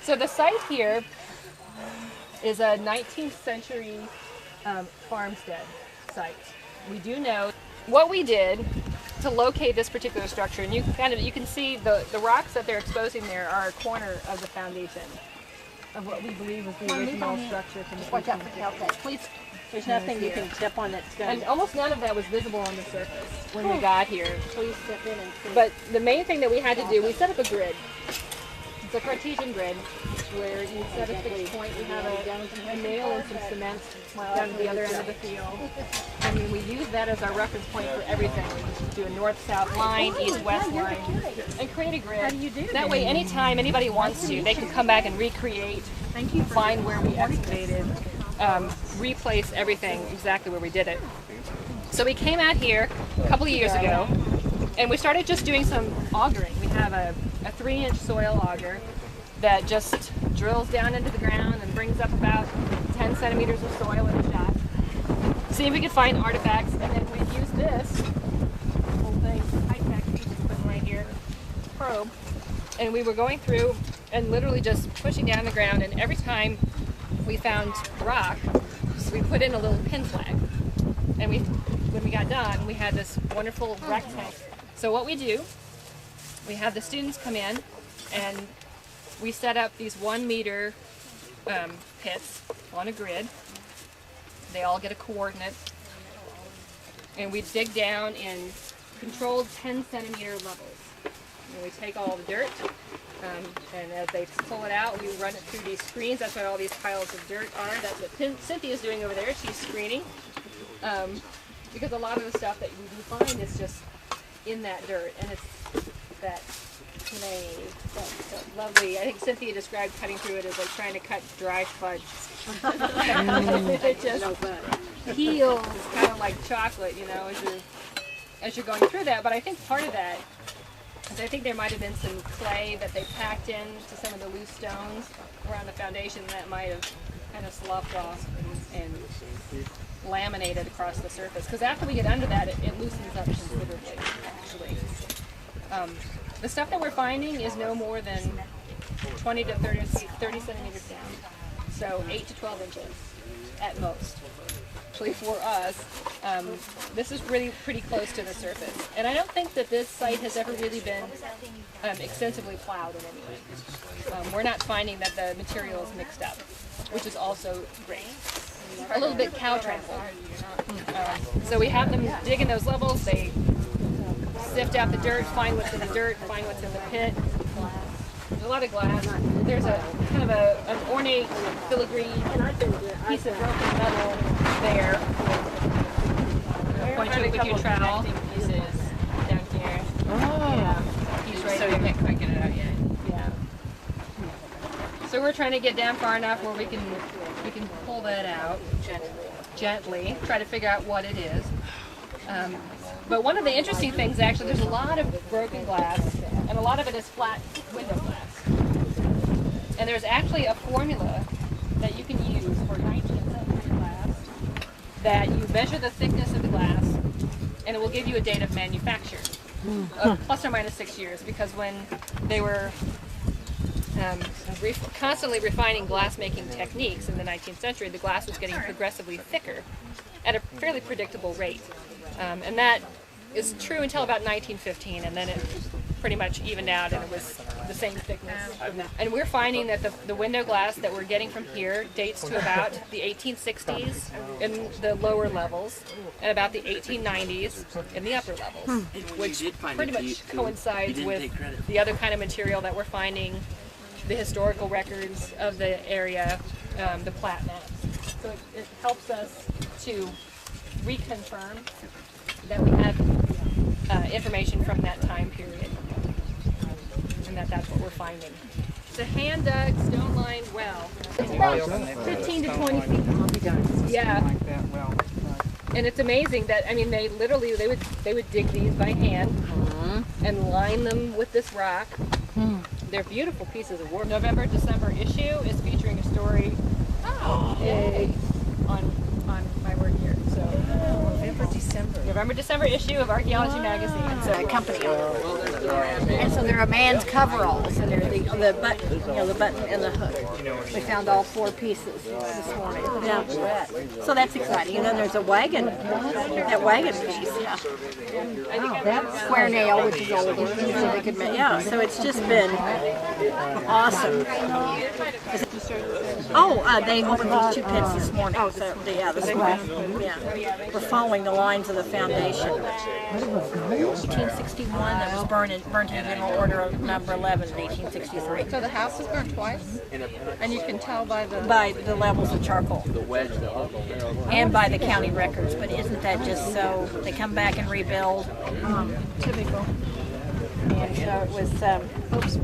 So the site here is a 19th century farmstead site. We do know what we did to locate this particular structure, and you can see the rocks that they're exposing there are a corner of the foundation of what we believe was the original structure from the 1850s. Please. There's nothing you can step on that's going And almost none of that was visible on the surface when we got here. Please step in and see. But the main thing that we had to do, we set up a grid. It's a Cartesian grid where you set a fixed point. We have a nail and some cement down at the other end of the field. I mean, we use that as our reference point for everything. We do a north-south line, east-west line, and create a grid. How do you do that way, anytime anybody wants to, they can come back and recreate, find where we excavated, replace everything exactly where we did it. So we came out here a couple of years ago, and we started just doing some augering. We have a 3-inch soil auger that just drills down into the ground and brings up about 10 centimeters of soil in a shot. See if we could find artifacts, and then we use this whole thing, high-tech, we just put right here, probe, and we were going through and literally just pushing down the ground, and every time we found rock, so we put in a little pin flag. And when we got done, we had this wonderful rectangle. So what we do, we have the students come in and we set up these 1 meter pits on a grid. They all get a coordinate. And we dig down in controlled 10 centimeter levels. And we take all the dirt, and as they pull it out, we run it through these screens. That's what all these piles of dirt are. That's what Cynthia's doing over there. She's screening. Because a lot of the stuff that we do find is just in that dirt, and it's that clay, that lovely. I think Cynthia described cutting through it as like trying to cut dry fudge. It just peels kind of like chocolate, you know, as you're going through that. But I think part of that is I think there might have been some clay that they packed into some of the loose stones around the foundation that might have kind of sloughed off and laminated across the surface. Because after we get under that, it loosens up considerably, actually. The stuff that we're finding is no more than 20 to 30 centimeters down. So 8 to 12 inches at most. Actually, for us, this is really pretty close to the surface. And I don't think that this site has ever really been extensively plowed in any way. We're not finding that the material is mixed up, which is also great. A little bit cow trampled. So we have them dig in those levels, they sift out the dirt, find what's in the dirt, find what's in the pit. There's a lot of glass. There's a kind of an ornate filigree piece of broken metal there. Point to it with your trowel. Pieces down here. Oh. Yeah. Piece right So there. you can't quite get it out yet. Yeah. So we're trying to get down far enough where we can pull that out gently, try to figure out what it is. But one of the interesting things, actually, there's a lot of broken glass, and a lot of it is flat window glass. And there's actually a formula that you can use for 19th century glass that you measure the thickness of the glass, and it will give you a date of manufacture, plus or minus 6 years, because when they were constantly refining glass-making techniques in the 19th century, the glass was getting progressively thicker at a fairly predictable rate. And that is true until about 1915, and then it pretty much evened out and it was the same thickness. And we're finding that the window glass that we're getting from here dates to about the 1860s in the lower levels and about the 1890s in the upper levels, which pretty much coincides with the other kind of material that we're finding, the historical records of the area, the plat maps. So it helps us to reconfirm that we have information from that time period, and that's what we're finding. It's a hand-dug, stone-lined well. It's about 15 to 20 feet. Yeah. And it's amazing that, I mean, they would dig these by hand and line them with this rock. They're beautiful pieces of work. November, December issue is featuring a story on my work here. So November, December issue of Archaeology Magazine. It's a company owner. And so they're a man's coveralls, and they're the button, the button and the hook. We found all 4 pieces this morning. Yeah. So that's exciting. And then there's a wagon, that wagon piece. Yeah. Square nail, which is older, so they could make. Yeah. So it's just been awesome. Oh, they opened these 2 pits this morning. Oh, so yeah, the square. Yeah. We're following the lines of the foundation. 1861 that was burned in General Order number 11 in 1863. So the house was burned twice, and you can tell by the levels of charcoal and by the county records. But isn't that just so? They come back and rebuild. Typical. And so it was. Oops.